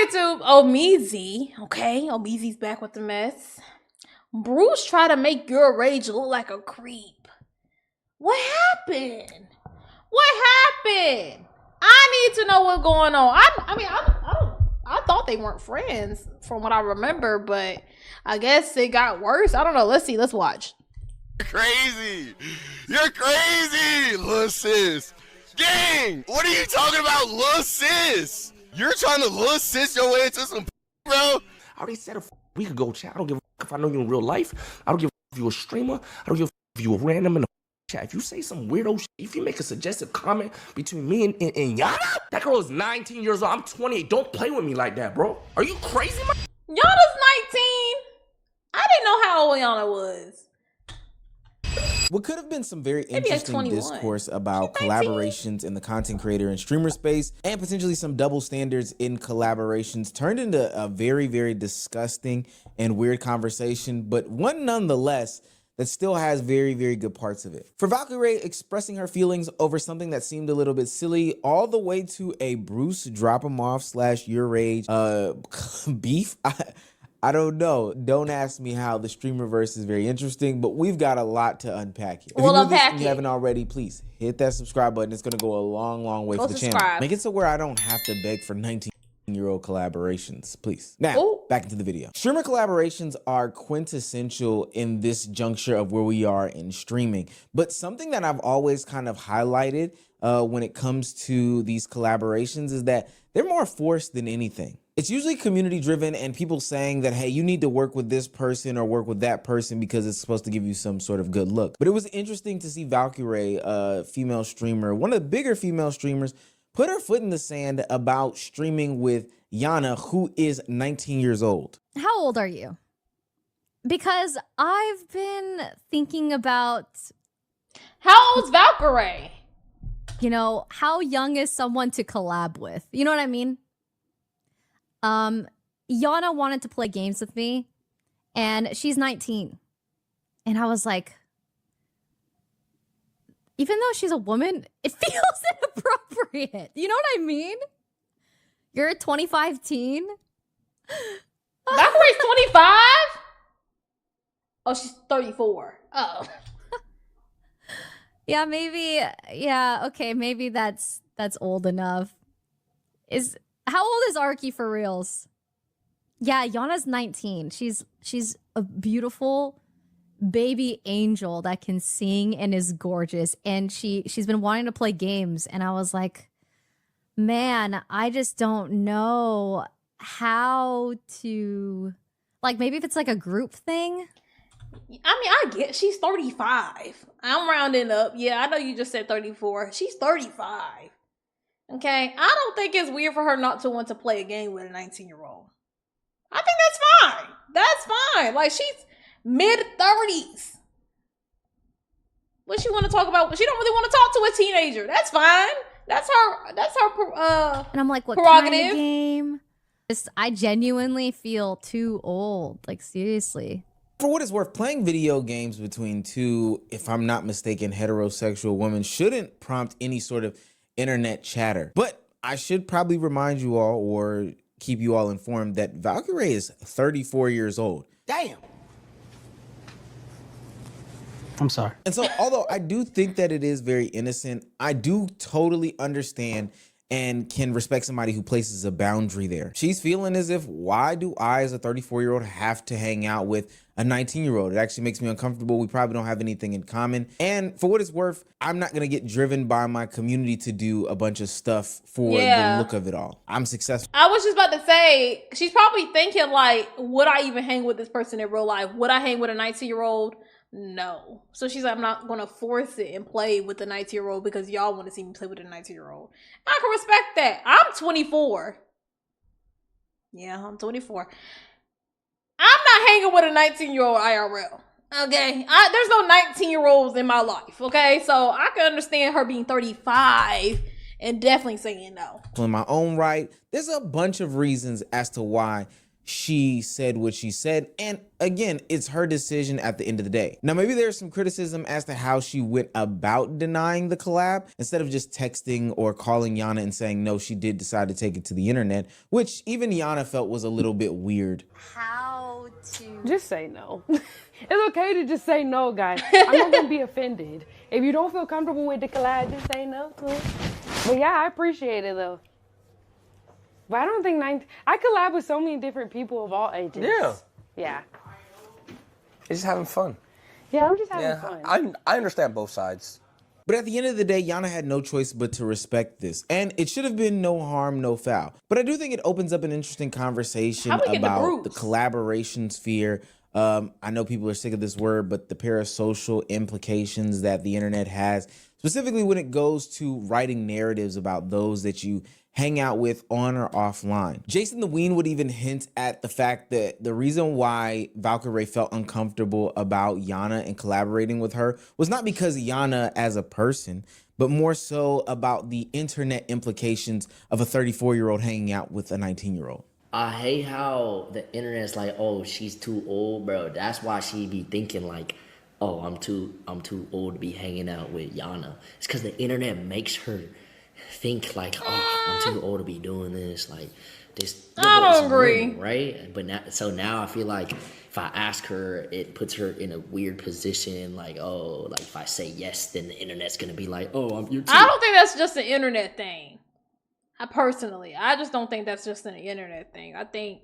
YouTube. Omeezy. Okay, Omeezy's back with the mess. Bruce tried to make YourRage look like a creep. What happened? What happened? I need to know what's going on. I thought they weren't friends from what I remember, but I guess it got worse. I don't know. Let's see. Let's watch. You're crazy. You're crazy, lil sis. Gang, what are you talking about, lil sis? You're trying to lil sis your way into some bro? I already said a week ago, chat. I don't give a if I know you in real life. I don't give a if you're a streamer. I don't give a if you're random in the chat. If you say some weirdo shit, if you make a suggestive comment between me and Yana, that girl is 19 years old. I'm 28. Don't play with me like that, bro. Are you crazy, man? Yana's 19. I didn't know how old Yana was. What could have been some very interesting discourse about collaborations in the content creator and streamer space and potentially some double standards in collaborations turned into a very, very disgusting and weird conversation, but one nonetheless that still has very, very good parts of it. For Valkyrae expressing her feelings over something that seemed a little bit silly, all the way to a Bruce drop him off / YourRage beef. I don't know. Don't ask me how. The streamerverse is very interesting, but we've got a lot to unpack here. If we'll you're new to this unpack and you haven't already, please hit that subscribe button. It's going to go a long, long way for the channel. Make it so where I don't have to beg for 19-year-old collaborations, please. Now, back into the video. Streamer collaborations are quintessential in this juncture of where we are in streaming, but something that I've always kind of highlighted when it comes to these collaborations is that they're more forced than anything. It's usually community driven and people saying that, hey, you need to work with this person or work with that person because it's supposed to give you some sort of good look. But it was interesting to see Valkyrae, a female streamer, one of the bigger female streamers, put her foot in the sand about streaming with Yana, who is 19 years old. How old are you? Because I've been thinking about... How old's Valkyrae? You know, how young is someone to collab with? You know what I mean? Yana wanted to play games with me, and she's 19. And I was like, even though she's a woman, it feels inappropriate. You know what I mean? You're a 25 teen. Valkyrie's 25? Oh, she's 34. Oh. Yeah, maybe. Yeah, okay, maybe that's old enough. How old is Arky for reals? Yeah, Yana's 19. She's a beautiful baby angel that can sing and is gorgeous. And she's been wanting to play games. And I was like, man, I just don't know how to, like, maybe if it's like a group thing. I mean, I get she's 35. I'm rounding up. Yeah, I know you just said 34. She's 35. Okay, I don't think it's weird for her not to want to play a game with a 19-year-old. I think that's fine. That's fine. Like, she's mid-30s. What she want to talk about? She don't really want to talk to a teenager. That's fine. That's her and I'm like, what prerogative. Kind of game? I genuinely feel too old. Like, seriously. For what it's worth, playing video games between two, if I'm not mistaken, heterosexual women shouldn't prompt any sort of internet chatter. But I should probably remind you all or keep you all informed that Valkyrae is 34 years old. Damn. I'm sorry. And so, although I do think that it is very innocent, I do totally understand and can respect somebody who places a boundary there. She's feeling as if, why do I as a 34-year-old have to hang out with a 19-year-old? It actually makes me uncomfortable. We probably don't have anything in common. And for what it's worth, I'm not gonna get driven by my community to do a bunch of stuff for the look of it all. I'm successful. I was just about to say, she's probably thinking like, would I even hang with this person in real life? Would I hang with a 19-year-old? No. So she's like, I'm not gonna force it and play with the 19-year-old because y'all want to see me play with a 19-year-old. I can respect that. I'm 24. Yeah, I'm 24. I'm not hanging with a 19-year-old IRL. Okay? There's no 19-year-olds in my life. Okay? So I can understand her being 35 and definitely saying no. In my own right, there's a bunch of reasons as to why she said what she said. And again, it's her decision at the end of the day. Now, maybe there's some criticism as to how she went about denying the collab. Instead of just texting or calling Yana and saying no, she did decide to take it to the internet, which even Yana felt was a little bit weird. How to... Just say no. It's okay to just say no, guys. I'm not gonna be offended. If you don't feel comfortable with the collab, just say no to it. But yeah, I appreciate it though. But I don't think I collab with so many different people of all ages. Yeah. Yeah. It's just having fun. Yeah, I'm just having fun. I understand both sides. But at the end of the day, Yana had no choice but to respect this. And it should have been no harm, no foul. But I do think it opens up an interesting conversation about the collaboration sphere. I know people are sick of this word, but the parasocial implications that the internet has, specifically when it goes to writing narratives about those that you hang out with on or offline. Jason the Ween would even hint at the fact that the reason why Valkyrae felt uncomfortable about Yana and collaborating with her was not because Yana as a person, but more so about the internet implications of a 34-year-old hanging out with a 19-year-old. I hate how the internet's like, oh, she's too old, bro. That's why she be thinking like, oh, I'm too old to be hanging out with Yana. It's because the internet makes her think like, oh, I'm too old to be doing this. Like this. I don't agree. Normal, right? But now I feel like if I ask her, it puts her in a weird position. Like, oh, like if I say yes, then the internet's gonna be like, oh, you're too. I don't think that's just an internet thing. I just don't think that's just an internet thing. I think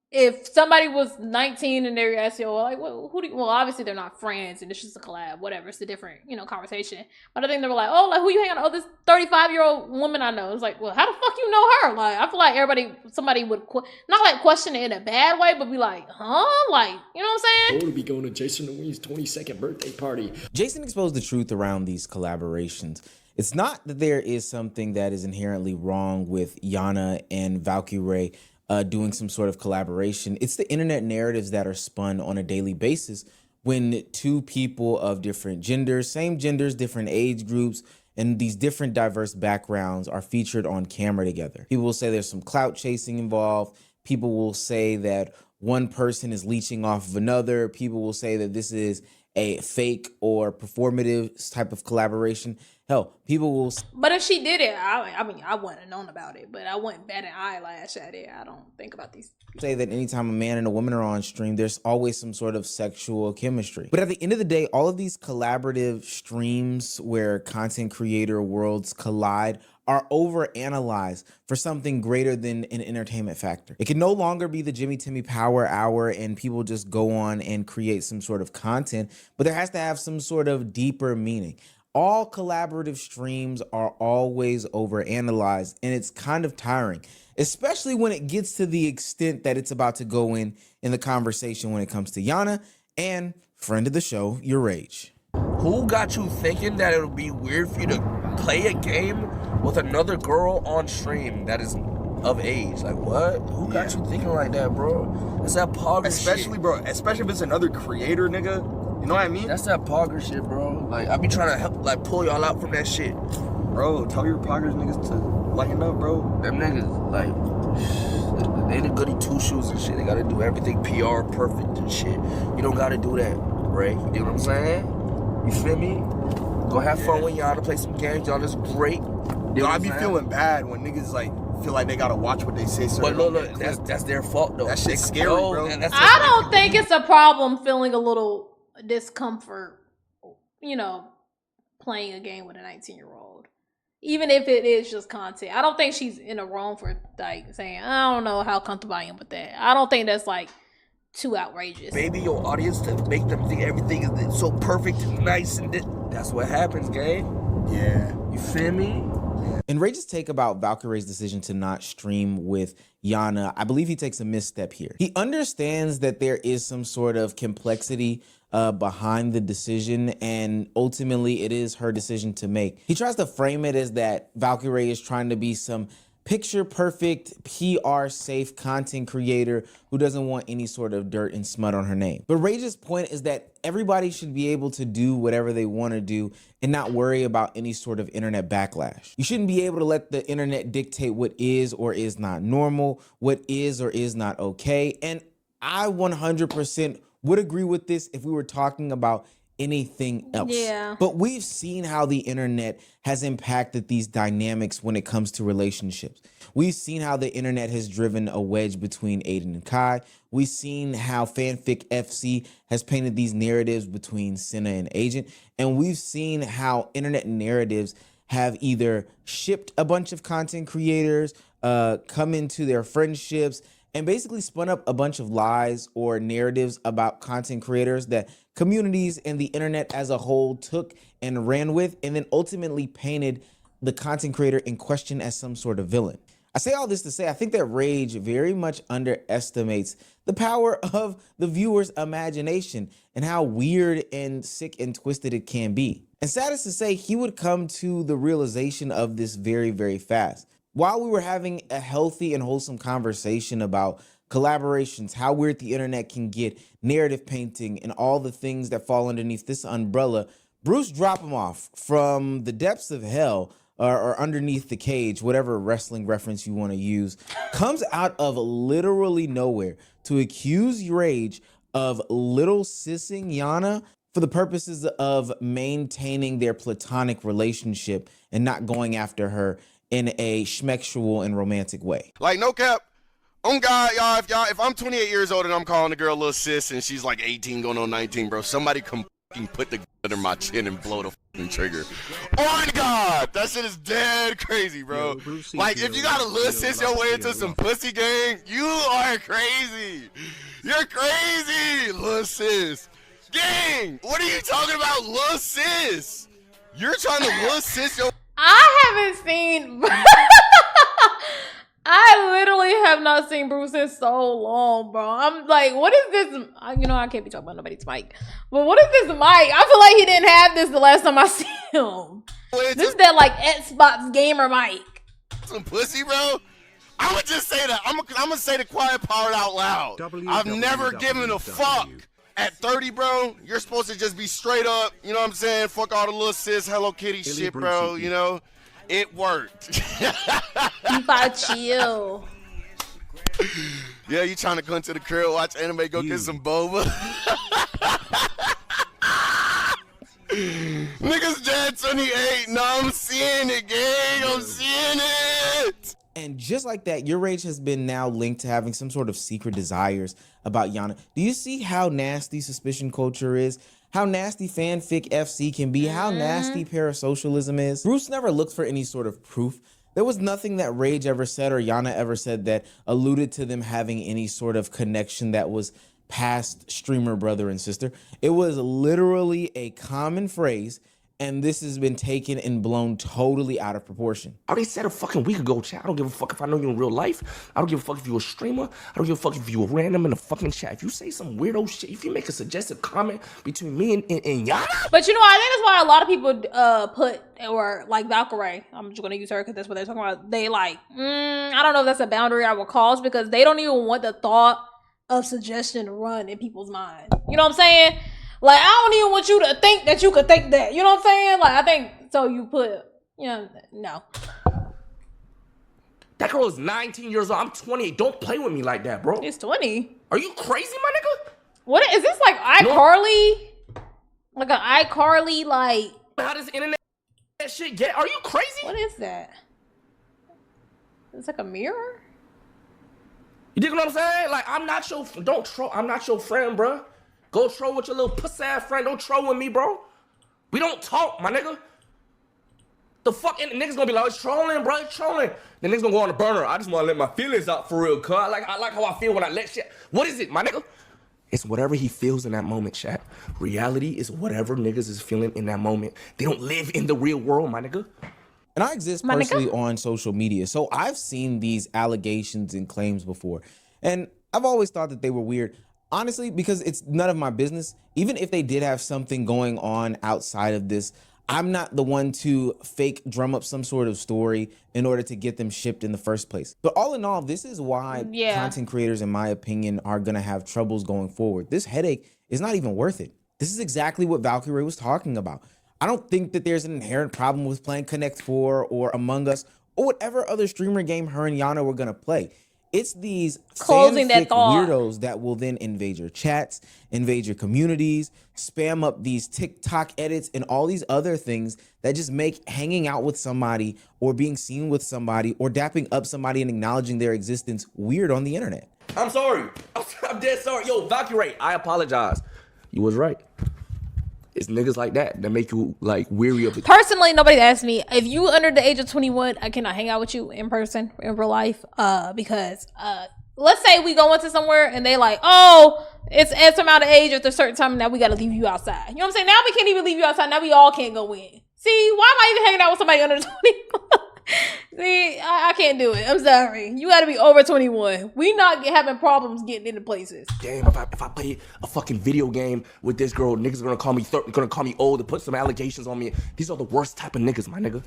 if somebody was 19 and they're asking, well, like, well, obviously they're not friends and it's just a collab, whatever. It's a different, conversation. But I think they were like, oh, like, who you hanging out? Oh, this 35-year-old woman I know. It's like, well, how the fuck you know her? Like, I feel like somebody would, not like question it in a bad way, but be like, huh? Like, you know what I'm saying? Oh, to be going to Jason Louise's 22nd birthday party. Jason exposed the truth around these collaborations. It's not that there is something that is inherently wrong with Yana and Valkyrae doing some sort of collaboration. It's the internet narratives that are spun on a daily basis when two people of different genders, same genders, different age groups, and these different diverse backgrounds are featured on camera together. People will say there's some clout chasing involved. People will say that one person is leeching off of another. People will say that this is a fake or performative type of collaboration. Hell, people will... But if she did it, I mean, I wouldn't have known about it, but I wouldn't bat an eyelash at it. I don't think about these. Say that anytime a man and a woman are on stream, there's always some sort of sexual chemistry. But at the end of the day, all of these collaborative streams where content creator worlds collide are overanalyzed for something greater than an entertainment factor. It can no longer be the Jimmy Timmy Power Hour and people just go on and create some sort of content, but there has to have some sort of deeper meaning. All collaborative streams are always overanalyzed, and it's kind of tiring, especially when it gets to the extent that it's about to go in the conversation when it comes to Yana and friend of the show, YourRage. Who got you thinking that it would be weird for you to play a game with another girl on stream that is of age? Like, what? Who got you thinking like that, bro? That's that pogger Especially, shit. bro, especially if it's another creator, nigga. You know what I mean? That's that pogger shit, bro. Like, I be trying to help, like, pull y'all out from that shit. Bro, tell your poggers niggas to lighten up, bro. Them niggas, like, they the goody two shoes and shit. They gotta do everything PR perfect and shit. You don't gotta do that, right? You know what I'm saying? You feel me? Go have fun with y'all to play some games. Y'all just great. Yo, I be feeling bad when niggas, like, feel like they gotta watch what they say. So but look, that's their fault, though. That shit's scary, bro. I don't think it's a problem feeling a little discomfort, playing a game with a 19-year-old, even if it is just content. I don't think she's in the wrong for like saying, I don't know how comfortable I am with that. I don't think that's like too outrageous. Maybe your audience to make them think everything is so perfect and nice, and that's what happens, gang. Yeah, you feel me? In Rage's take about Valkyrae's decision to not stream with Yana, I believe he takes a misstep here. He understands that there is some sort of complexity behind the decision, and ultimately it is her decision to make. He tries to frame it as that Valkyrae is trying to be some picture perfect, PR safe content creator who doesn't want any sort of dirt and smut on her name. But Rage's point is that everybody should be able to do whatever they want to do and not worry about any sort of internet backlash. You shouldn't be able to let the internet dictate what is or is not normal, what is or is not okay. And I 100% would agree with this if we were talking about anything else. Yeah. But we've seen how the internet has impacted these dynamics when it comes to relationships. We've seen how the internet has driven a wedge between Aiden and Kai. We've seen how Fanfic FC has painted these narratives between Senna and Agent. And we've seen how internet narratives have either shipped a bunch of content creators, come into their friendships, and basically spun up a bunch of lies or narratives about content creators that communities and the internet as a whole took and ran with, and then ultimately painted the content creator in question as some sort of villain. I say all this to say I think that Rage very much underestimates the power of the viewer's imagination and how weird and sick and twisted it can be. And sad is to say, he would come to the realization of this very, very fast. While we were having a healthy and wholesome conversation about collaborations, how weird the internet can get, narrative painting, and all the things that fall underneath this umbrella, Bruce dropped him off from the depths of hell or underneath the cage, whatever wrestling reference you want to use, comes out of literally nowhere to accuse YourRage of little sissing Yana for the purposes of maintaining their platonic relationship and not going after her in a schmexual and romantic way. Like, no cap. On God, y'all, if I'm 28 years old and I'm calling a girl little sis and she's like 18 going on 19, bro, somebody come fucking put the gun under my chin and blow the fucking trigger. On God, that shit is dead crazy, bro. Like, if you gotta little sis your way into some pussy gang, you are crazy. You're crazy, little sis. Gang, what are you talking about, little sis? You're trying to little sis your... I haven't seen... I literally have not seen Bruce in so long, bro. I'm like, what is this? You know, I can't be talking about nobody's mic. But what is this mic? I feel like he didn't have this the last time I see him. This is that, like, Xbox gamer mic. Some pussy, bro? I'm going to just say that. I'm going to say the quiet part out loud. I've never given a fuck. At 30, bro, you're supposed to just be straight up, you know what I'm saying? Fuck all the little sis, Hello Kitty shit, bro, you know? It worked. You gotta chill. Yeah, you trying to come to the crib, watch anime, go get some boba? Niggas dead 28. No, I'm seeing it, gang. I'm seeing it. And just like that, YourRage has been now linked to having some sort of secret desires about Yana. Do you see how nasty suspicion culture is? How nasty Fanfic FC can be? How nasty parasocialism is? Bruce never looked for any sort of proof. There was nothing that Rage ever said or Yana ever said that alluded to them having any sort of connection that was past streamer brother and sister. It was literally a common phrase, and this has been taken and blown totally out of proportion. I already said a fucking week ago, chat. I don't give a fuck if I know you in real life. I don't give a fuck if you're a streamer. I don't give a fuck if you're a random in the fucking chat. If you say some weirdo shit, if you make a suggestive comment between me and Yana. But you know, I think that's why a lot of people put, or like Valkyrie, I'm just gonna use her because that's what they're talking about. They like, I don't know if that's a boundary I will cross, because they don't even want the thought of suggestion to run in people's mind. You know what I'm saying? Like, I don't even want you to think that you could think that. You know what I'm saying? Like, I think, so you put, you know, no. That girl is 19 years old. I'm 28. Don't play with me like that, bro. It's 20. Are you crazy, my nigga? What is this, like iCarly? Like an iCarly, like... How does internet that shit get? Are you crazy? What is that? It's like a mirror? You dig what I'm saying? Like, I'm not your... Don't troll. I'm not your friend, bro. Go troll with your little pussy-ass friend. Don't troll with me, bro. We don't talk, my nigga. The fuck, and the niggas gonna be like, it's trolling, bro, it's trolling. The niggas gonna go on the burner. I just wanna let my feelings out for real, cuz. I like how I feel when I let shit. What is it, my nigga? It's whatever he feels in that moment, chat. Reality is whatever niggas is feeling in that moment. They don't live in the real world, my nigga. And I exist personally on social media, so I've seen these allegations and claims before. And I've always thought that they were weird. Honestly, because it's none of my business. Even if they did have something going on outside of this, I'm not the one to fake drum up some sort of story in order to get them shipped in the first place. But all in all, this is why content creators, in my opinion, are gonna have troubles going forward. This headache is not even worth it. This is exactly what Valkyrae was talking about. I don't think that there's an inherent problem with playing Connect 4 or Among Us or whatever other streamer game her and Yana were gonna play. It's these fanfic weirdos that will then invade your chats, invade your communities, spam up these TikTok edits and all these other things that just make hanging out with somebody or being seen with somebody or dapping up somebody and acknowledging their existence weird on the internet. I'm sorry. I'm dead sorry. Yo, Valkyrae, I apologize. You was right. It's niggas like that make you like weary of it. Personally, nobody asked me if you under the age of 21. I cannot hang out with you in person in real life. Because let's say we go into somewhere and they like, oh, it's X amount of age at a certain time. Now we got to leave you outside. You know what I'm saying? Now we can't even leave you outside. Now we all can't go in. See, why am I even hanging out with somebody under 21? See, I can't do it. I'm sorry. You got to be over 21. We not having problems getting into places. Damn, if I play a fucking video game with this girl, niggas gonna call me old and put some allegations on me. These are the worst type of niggas, my nigga.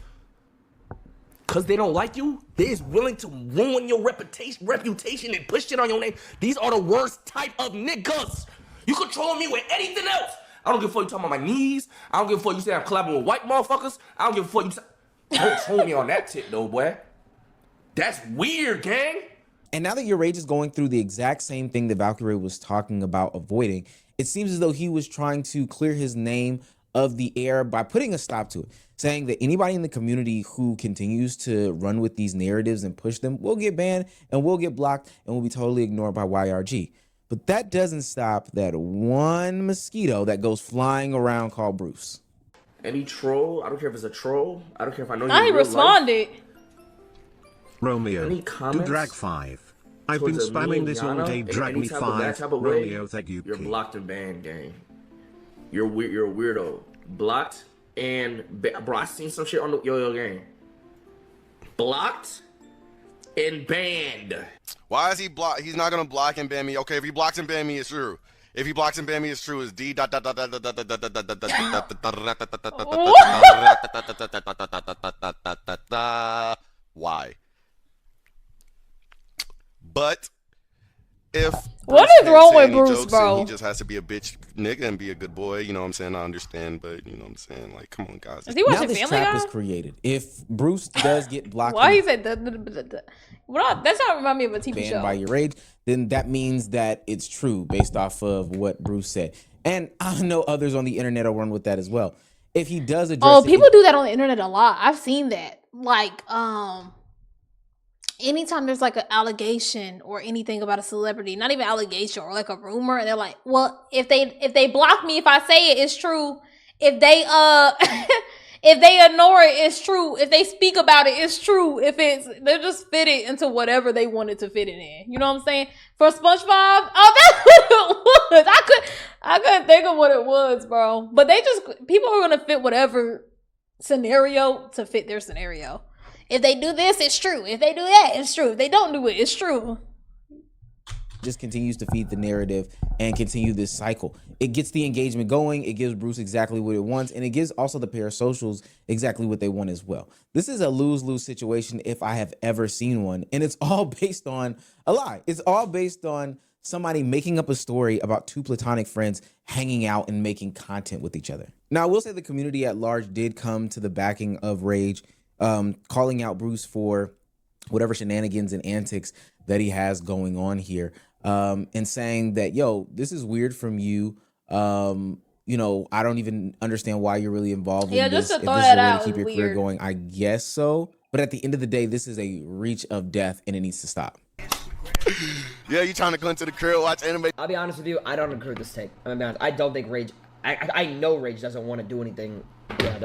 Cause they don't like you, they is willing to ruin your reputation and push shit on your name. These are the worst type of niggas. You control me with anything else. I don't give a fuck you talking about my knees. I don't give a fuck you say I'm collabing with white motherfuckers. I don't give a fuck you say... Don't troll me on that tip though, boy. That's weird, gang. And now that YourRage is going through the exact same thing that Valkyrae was talking about avoiding, it seems as though he was trying to clear his name of the air by putting a stop to it, saying that anybody in the community who continues to run with these narratives and push them will get banned and will get blocked and will be totally ignored by YRG. But that doesn't stop that one mosquito that goes flying around called Bruce. Any troll, I don't care if it's a troll, I don't care if I know you. I responded. Romeo, do drag 5. I've been spamming this all day. Drag me 5. Romeo, thank you. You're blocked and banned, gang. You're weird. You're a weirdo. Blocked and bro, I seen some shit on the Yo game. Blocked and banned. Why is he block? He's not gonna block and ban me. Okay, if he blocks and ban me, it's true. If he blocks and ban me, it's true. It's D. Why? But if what is wrong with Bruce, bro? He just has to be a bitch nigga and be a good boy. You know what I'm saying? I understand, but you know what I'm saying? Like, come on, guys. Is he watching Family Guy? Now this trap is created. If Bruce does get blocked, why he said that's not remind me of a TV show. By YourRage, then that means that it's true based off of what Bruce said. And I know others on the internet will run with that as well. If he does address people do that on the internet a lot. I've seen that. Like, anytime there's like an allegation or anything about a celebrity, not even allegation or like a rumor, and they're like, well, if they block me, if I say it, it's true. If they if they ignore it, it's true. If they speak about it, it's true. If they'll just fit it into whatever they wanted to fit it in. You know what I'm saying? For SpongeBob, oh, that's what it was. I couldn't think of what it was, bro. But people are gonna fit whatever scenario to fit their scenario. If they do this, it's true. If they do that, it's true. If they don't do it, it's true. Just continues to feed the narrative and continue this cycle. It gets the engagement going. It gives Bruce exactly what it wants. And it gives also the parasocials exactly what they want as well. This is a lose-lose situation if I have ever seen one. And it's all based on a lie. It's all based on somebody making up a story about two platonic friends hanging out and making content with each other. Now, I will say the community at large did come to the backing of Rage, calling out Bruce for whatever shenanigans and antics that he has going on here, and saying that, yo, this is weird from you. You know, I don't even understand why you're really involved in this. Just to throw if this is that a way out to keep your career going, I guess so. But at the end of the day, this is a reach of death and it needs to stop. Yeah, you trying to go into the crib, watch anime. I'll be honest with you, I don't agree with this take. I'm gonna be honest. I don't think Rage, I know Rage doesn't want to do anything. Yeah,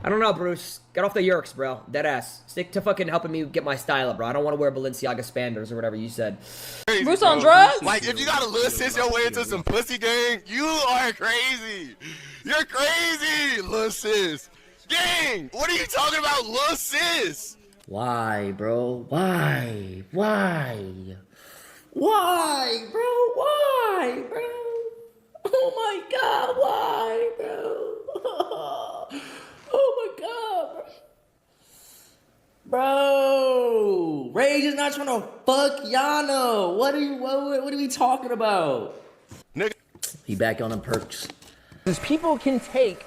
I don't know, Bruce. Get off the yerks, bro. Dead ass. Stick to fucking helping me get my style up, bro. I don't want to wear Balenciaga Spanders or whatever you said. Crazy, Bruce bro. on drugs? Like, if you gotta little sis your way into some pussy gang, you are crazy. You're crazy, little sis. Gang, what are you talking about, little sis? Why, bro? Why? Why? Why, bro? Why, bro? Oh my God, why, bro? Bro, Rage is not trying to fuck Yana. What are we talking about? Nigga. He back on the perks. Because people can take,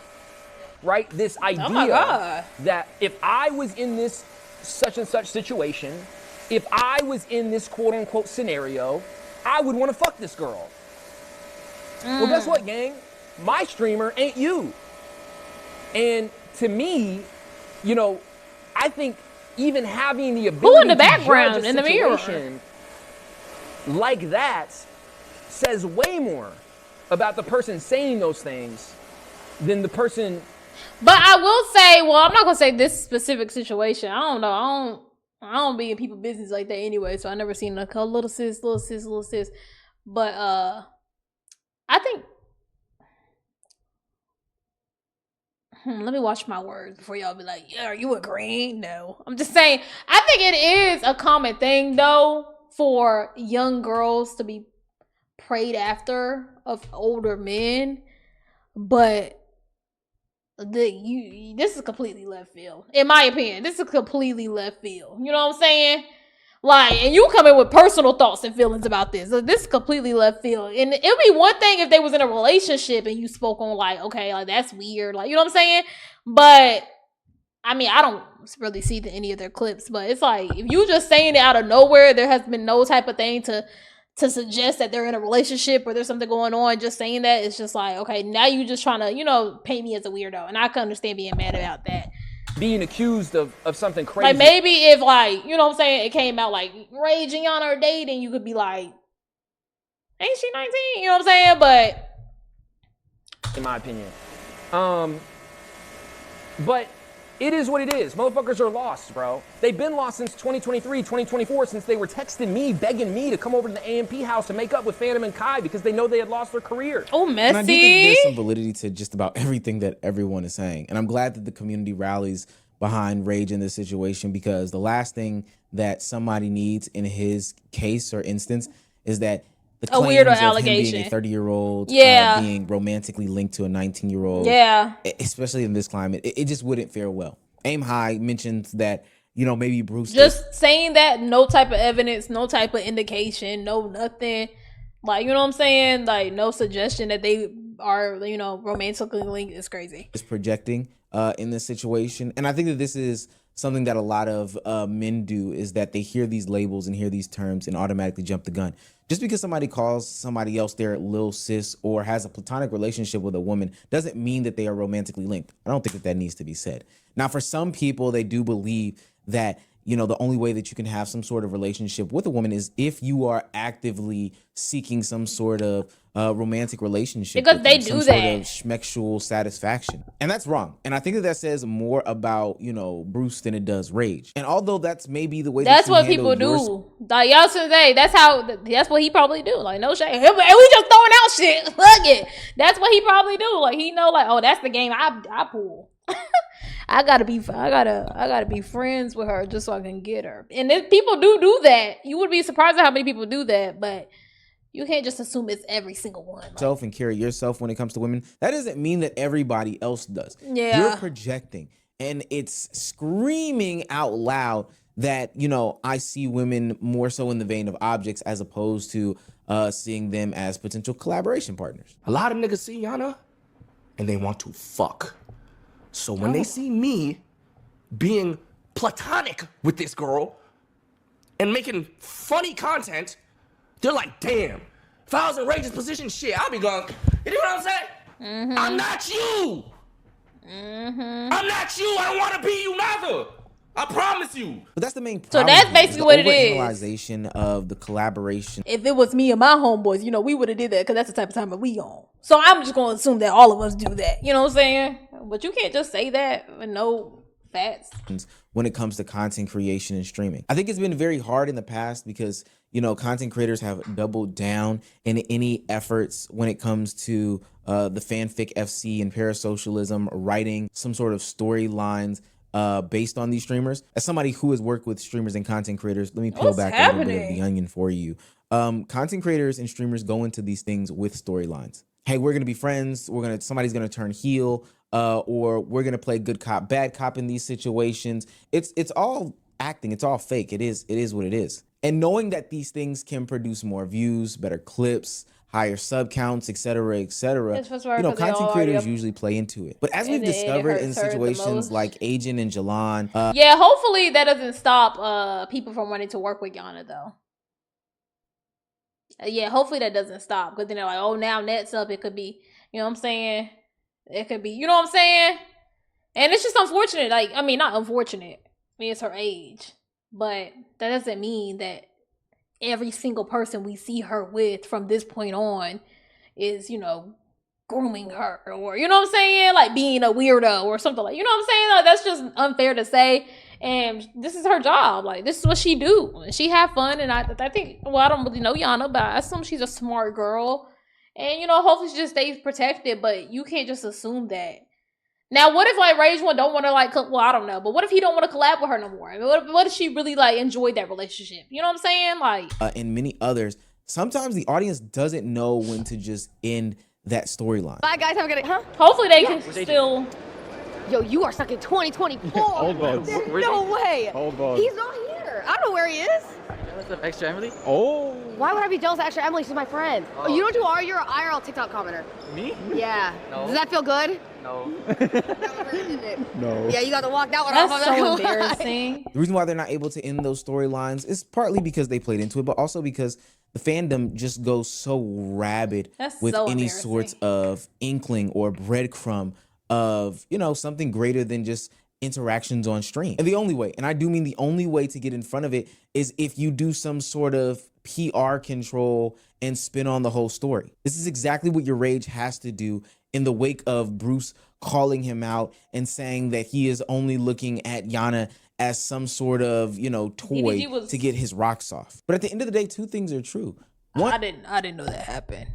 right, this idea that if I was in this such and such situation, if I was in this quote unquote scenario, I would want to fuck this girl. Well, guess what, gang? My streamer ain't you. And to me, you know, I think even having the ability who in the background in the mirror like that says way more about the person saying those things than the person. But I will say, well, I'm not gonna say this specific situation. I don't know. I don't be in people's business like that anyway. So I never seen a little sis. But I think. Let me watch my words before y'all be like, yeah, are you agreeing? No. I'm just saying, I think it is a common thing, though, for young girls to be preyed after of older men. But this is completely left field. In my opinion, this is completely left field. You know what I'm saying? Like, and you come in with personal thoughts and feelings about this. So this is completely left field. And it'd be one thing if they was in a relationship and you spoke on like, okay, like that's weird. Like, you know what I'm saying? But I mean, I don't really see any of their clips, but it's like, if you just saying it out of nowhere, there has been no type of thing to suggest that they're in a relationship or there's something going on, just saying that, it's just like, okay, now you just trying to, you know, paint me as a weirdo. And I can understand being mad about that. Being accused of something crazy. Like, maybe if, like, you know what I'm saying, it came out like Rage and Yana are dating, you could be like, ain't she 19? You know what I'm saying? But in my opinion. But it is what it is. Motherfuckers are lost, bro. They've been lost since 2023, 2024, since they were texting me, begging me to come over to the AMP house to make up with Phantom and Kai because they know they had lost their career. Oh, messy. And I do think there's some validity to just about everything that everyone is saying. And I'm glad that the community rallies behind Rage in this situation, because the last thing that somebody needs in his case or instance is that the claims weirdo of allegation. him being a 30-year-old, being romantically linked to a 19-year-old, especially in this climate, it just wouldn't fare well. Aim High mentions that, you know, maybe Bruce just saying that, no type of evidence, no type of indication, no nothing, like, you know what I'm saying, like no suggestion that they are, you know, romantically linked is crazy. Is projecting in this situation, and I think that this is something that a lot of men do, is that they hear these labels and hear these terms and automatically jump the gun. Just because somebody calls somebody else their lil sis or has a platonic relationship with a woman doesn't mean that they are romantically linked. I don't think that needs to be said. Now, for some people, they do believe that, you know, the only way that you can have some sort of relationship with a woman is if you are actively seeking some sort of romantic relationship. Because they do some that. Sort of schmexual satisfaction. And that's wrong. And I think that says more about, you know, Bruce than it does Rage. And although that's maybe the way that's that what people do. Like y'all say, that's what he probably do. Like, no shade. And we just throwing out shit. Look it. That's what he probably do. Like, he know, like, oh, that's the game I pull. I gotta be friends with her just so I can get her. And if people do that, you would be surprised at how many people do that, but you can't just assume it's every single one. Like, and carry yourself when it comes to women. That doesn't mean that everybody else does. Yeah. You're projecting, and it's screaming out loud that, you know, I see women more so in the vein of objects as opposed to seeing them as potential collaboration partners. A lot of niggas see Yana and they want to fuck. So when they see me being platonic with this girl and making funny content, they're like, damn, if I was in Rage's position, shit, I'll be going, you know what I'm saying? Mm-hmm. I'm not you. Mm-hmm. I'm not you. I don't want to be you neither. I promise you. But that's the main problem. So that's basically what it is. Overanalyzation of the collaboration. If it was me and my homeboys, you know, we would have did that because that's the type of time that we on. So I'm just going to assume that all of us do that. You know what I'm saying? But you can't just say that with no facts. When it comes to content creation and streaming, I think it's been very hard in the past because, you know, content creators have doubled down in any efforts when it comes to the fanfic FC and parasocialism, writing some sort of storylines based on these streamers. As somebody who has worked with streamers and content creators, let me peel back a little bit of the onion for you. Content creators and streamers go into these things with storylines. Hey, we're gonna be friends. Somebody's gonna turn heel, or we're gonna play good cop, bad cop in these situations. It's all acting. It's all fake. It is what it is. And knowing that these things can produce more views, better clips, higher sub counts, etc., etc., content creators usually play into it. But as we've discovered in situations like Agent and Jalan, yeah, hopefully that doesn't stop people from wanting to work with Yana though. Yeah, hopefully that doesn't stop, because then they're like, oh, now Net's up. It could be, you know what I'm saying? It could be, you know what I'm saying? And it's just unfortunate. Like, I mean, not unfortunate. I mean, it's her age, but that doesn't mean that every single person we see her with from this point on is, grooming her, or, you know what I'm saying? Like being a weirdo or something, like, you know what I'm saying? Like, that's just unfair to say. And this is her job. Like, this is what she do. And she have fun. And I think, well, I don't really know Yana, but I assume she's a smart girl. And, hopefully she just stays protected. But you can't just assume that. Now, what if, like, Rage One don't want to, like, well, I don't know. But what if he don't want to collab with her no more? I mean, what if she really, like, enjoyed that relationship? You know what I'm saying? Like, and many others, sometimes the audience doesn't know when to just end that storyline. Bye, guys. Have a good day. Huh? Hopefully they can still... Yo, you are stuck in 2024. Old bones. There's no way. Old bones. He's not here. I don't know where he is. Jealous of Extra Emily? Oh. Why would I be jealous of Extra Emily? She's my friend. Oh. You know what you are? You're an IRL TikTok commenter. Me? Yeah. No. Does that feel good? No. No. Yeah, you got to walk that one off. That's so embarrassing. The reason why they're not able to end those storylines is partly because they played into it, but also because the fandom just goes so rabid with any sorts of inkling or breadcrumb of, something greater than just interactions on stream. And the only way, and I do mean the only way to get in front of it, is if you do some sort of PR control and spin on the whole story. This is exactly what YourRage has to do in the wake of Bruce calling him out and saying that he is only looking at Yana as some sort of, toy to get his rocks off. But at the end of the day, two things are true. One, I didn't know that happened.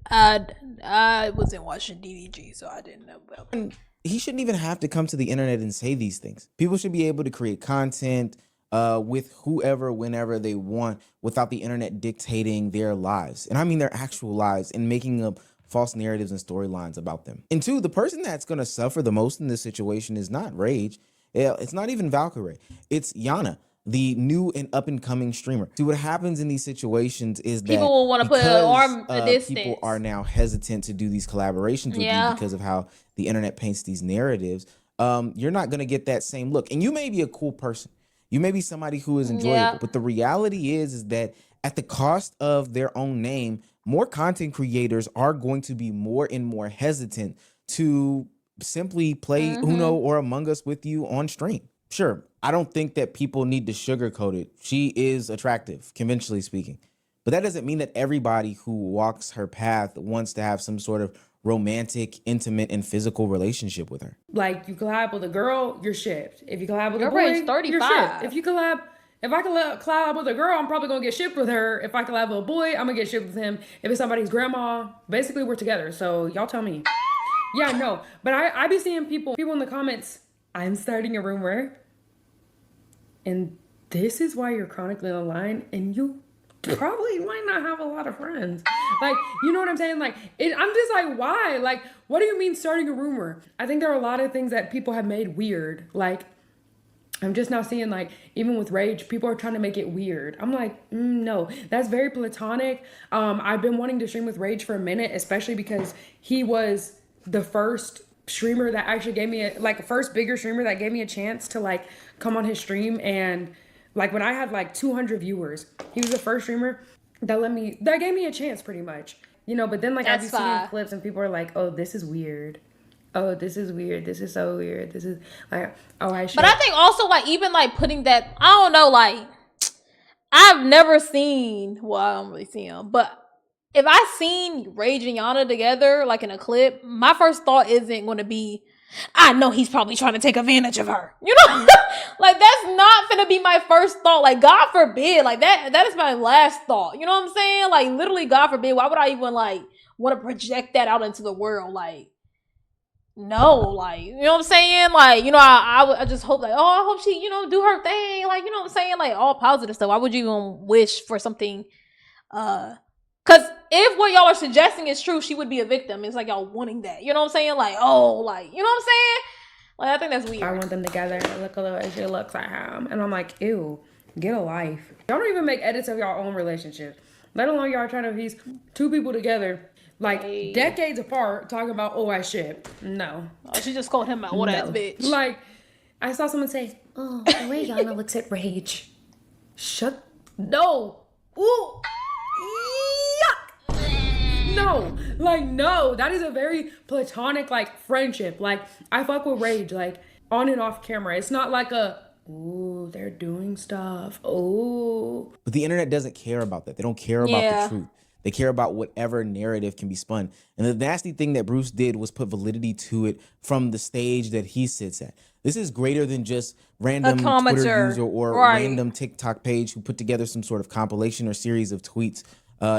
I wasn't watching DDG, so I didn't know about it. He shouldn't even have to come to the internet and say these things. People should be able to create content with whoever, whenever they want, without the internet dictating their lives. And I mean their actual lives, and making up false narratives and storylines about them. And two, the person that's going to suffer the most in this situation is not Rage. It's not even Valkyrie. It's Yana, the new and up-and-coming streamer. See, what happens in these situations is that people will want to put an arm a distance. People are now hesitant to do these collaborations with you because of how the internet paints these narratives. You're not going to get that same look. And you may be a cool person. You may be somebody who is enjoyable. But the reality is that at the cost of their own name, more content creators are going to be more and more hesitant to simply play Uno or Among Us with you on stream. Sure, I don't think that people need to sugarcoat it. She is attractive, conventionally speaking. But that doesn't mean that everybody who walks her path wants to have some sort of romantic, intimate, and physical relationship with her. Like, you collab with a girl, you're shipped. If you collab with a boy, Your 35. you're shipped. If I collab with a girl, I'm probably gonna get shipped with her. If I collab with a boy, I'm gonna get shipped with him. If it's somebody's grandma, basically we're together. So y'all tell me. Yeah, no. But I be seeing people in the comments, I'm starting a rumor. And this is why you're chronically online, and you probably might not have a lot of friends. Like, you know what I'm saying? Like, I'm just like, why? Like, what do you mean starting a rumor? I think there are a lot of things that people have made weird. Like, I'm just now seeing, like, even with Rage, people are trying to make it weird. I'm like, no, that's very platonic. I've been wanting to stream with Rage for a minute, especially because he was the first streamer that actually gave me first bigger streamer that gave me a chance to, like, come on his stream. And, like, when I had, like, 200 viewers, he was the first streamer that gave me a chance, pretty much. But then, like, I've been seeing clips and people are like, oh, this is weird. Oh, this is weird. This is so weird. This is like, oh, I should. But I think also, like, even, like, putting that, I don't know, like, I've never seen, well, I don't really see him, but if I seen Rage and Yana together, like, in a clip, my first thought isn't going to be, I know he's probably trying to take advantage of her. You know? Like, that's not going to be my first thought. Like, God forbid. Like, that is my last thought. You know what I'm saying? Like, literally, God forbid. Why would I even, like, want to project that out into the world? Like, no, like, you know what I'm saying? Like, I just hope, like, oh, I hope she, do her thing. Like, you know what I'm saying? Like, all positive stuff. Why would you even wish for something, because if what y'all are suggesting is true, she would be a victim. It's like y'all wanting that. You know what I'm saying? Like, oh, like, you know what I'm saying? Like, I think that's weird. I want them together to look a little as she looks at him. And I'm like, ew, get a life. Y'all don't even make edits of y'all own relationships. Let alone y'all trying to piece two people together, like decades apart, talking about, oh, I ship. No. Oh, she just called him an old ass bitch. Like, I saw someone say, oh, the way Yana looks at Rage. No. Ooh. Yuck. No. Like, no. That is a very platonic, like, friendship. Like, I fuck with Rage, like, on and off camera. It's not like ooh, they're doing stuff. Ooh. But the internet doesn't care about that. They don't care about the truth. They care about whatever narrative can be spun. And the nasty thing that Bruce did was put validity to it from the stage that he sits at. This is greater than just random Twitter user or random TikTok page who put together some sort of compilation or series of tweets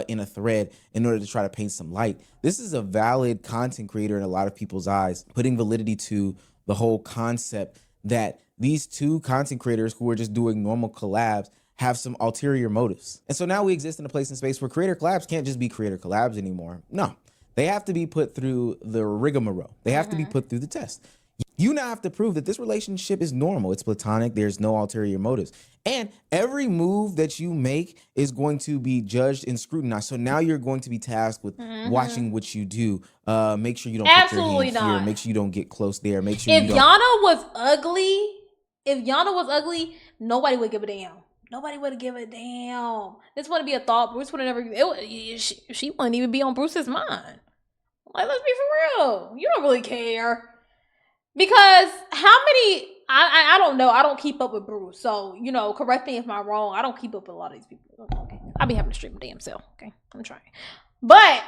in a thread in order to try to paint some light. This is a valid content creator in a lot of people's eyes, putting validity to the whole concept that these two content creators who are just doing normal collabs have some ulterior motives. And so now we exist in a place and space where creator collabs can't just be creator collabs anymore. No, they have to be put through the rigmarole. They have to be put through the test. You now have to prove that this relationship is normal. It's platonic. There's no ulterior motives. And every move that you make is going to be judged and scrutinized. So now you're going to be tasked with watching what you do. Make sure you don't put your hand here. Make sure you don't get close there. Make sure if Yana was ugly, nobody would give a damn. Nobody would give a damn. This wouldn't be a thought. Bruce would have never. She wouldn't even be on Bruce's mind. Like, let's be for real. You don't really care. Because how many, I don't know. I don't keep up with Bruce. So, correct me if I'm wrong. I don't keep up with a lot of these people. Okay. I be having to stream a damn self. Okay. I'm trying. But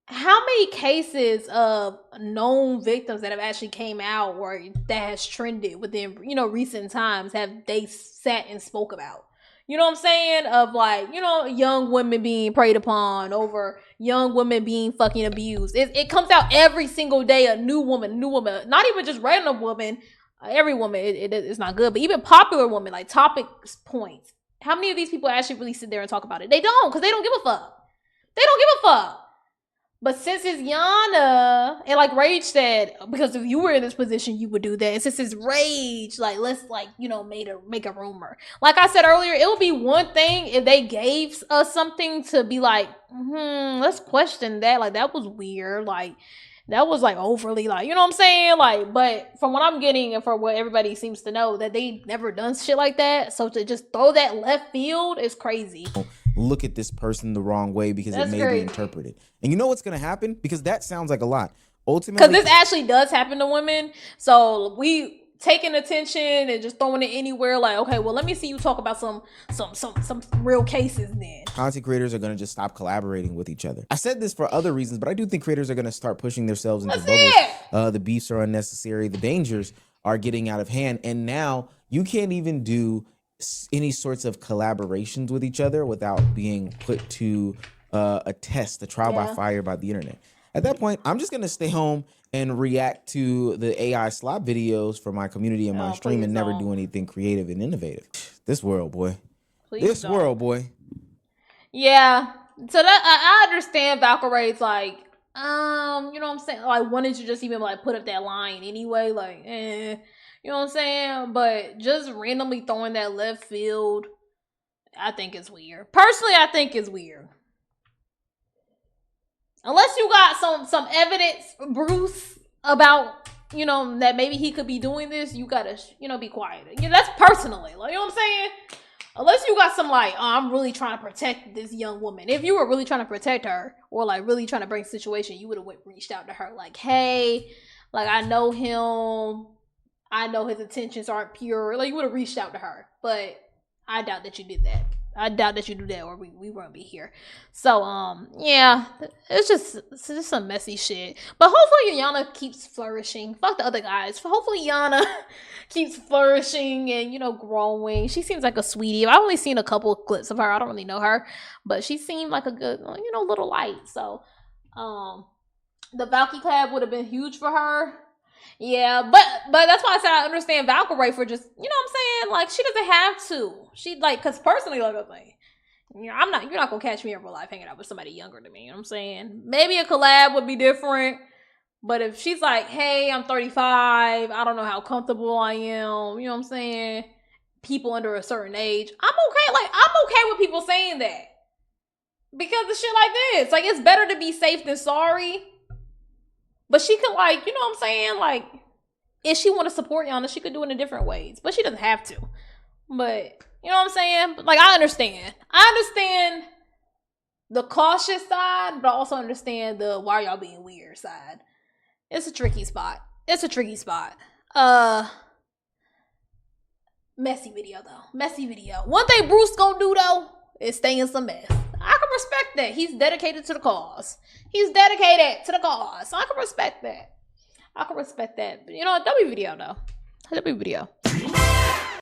how many cases of known victims that have actually came out or that has trended within, recent times have they sat and spoke about? You know what I'm saying? Of like, young women being preyed upon over young women being fucking abused. It comes out every single day, a new woman, not even just random woman, every woman, it's not good, but even popular women, like topic points. How many of these people actually really sit there and talk about it? They don't, because they don't give a fuck. They don't give a fuck. But since it's Yana, and like Rage said, because if you were in this position, you would do that. And since it's Rage, like, let's make a rumor. Like I said earlier, it would be one thing if they gave us something to be like, let's question that. Like, that was weird. Like, that was like overly, like, you know what I'm saying? Like, but from what I'm getting and from what everybody seems to know, that they never done shit like that. So to just throw that left field is crazy. Look at this person the wrong way because it may be interpreted. And you know what's going to happen? Because that sounds like a lot. Ultimately, because this actually does happen to women. So we taking attention and just throwing it anywhere. Like, okay, well, let me see you talk about some real cases then. Content creators are going to just stop collaborating with each other. I said this for other reasons, but I do think creators are going to start pushing themselves into bubbles. The beefs are unnecessary. The dangers are getting out of hand. And now you can't even do any sorts of collaborations with each other without being put to a test, a trial by fire by the internet. At that point, I'm just going to stay home and react to the AI slop videos for my community and my stream and never do anything creative and innovative. This world, boy. World, boy. Yeah. So that I understand Valkyrie's like, you know what I'm saying? Like, wanted to just even like put up that line anyway, like, you know what I'm saying? But just randomly throwing that left field, I think it's weird. Personally, I think it's weird. Unless you got some evidence, Bruce, about, that maybe he could be doing this, you gotta, be quiet. That's personally, like, you know what I'm saying? Unless you got some, like, I'm really trying to protect this young woman. If you were really trying to protect her or, like, really trying to bring a situation, you would have reached out to her like, hey, like, I know him. I know his intentions aren't pure. Like, you would have reached out to her. But I doubt that you did that. I doubt that you do that or we won't be here. So, yeah, it's just some messy shit. But hopefully Yana keeps flourishing. Fuck the other guys. Hopefully Yana keeps flourishing and, growing. She seems like a sweetie. I've only seen a couple of clips of her. I don't really know her. But she seemed like a good, little light. So, the Valky collab would have been huge for her. Yeah, but that's why I said I understand Valkyrie for just, you know what I'm saying? Like, she doesn't have to. She, like, because personally, like, you're not going to catch me in real life hanging out with somebody younger than me, you know what I'm saying? Maybe a collab would be different, But if she's like, hey, I'm 35, I don't know how comfortable I am, you know what I'm saying? People under a certain age, I'm okay. Like, I'm okay with people saying that. Because of shit like this. Like, it's better to be safe than sorry. But she could, like, you know what I'm saying? Like, if she want to support Yana, she could do it in different ways. But she doesn't have to. But, you know what I'm saying? But, like, I understand. I understand the cautious side, but I also understand the why y'all being weird side. It's a tricky spot. It's a tricky spot. Messy video, though. Messy video. One thing Bruce gonna do, though, is stay in some mess. I can respect that. He's dedicated to the cause. He's dedicated to the cause. So I can respect that. I can respect that. But, you know, W video, though. W video.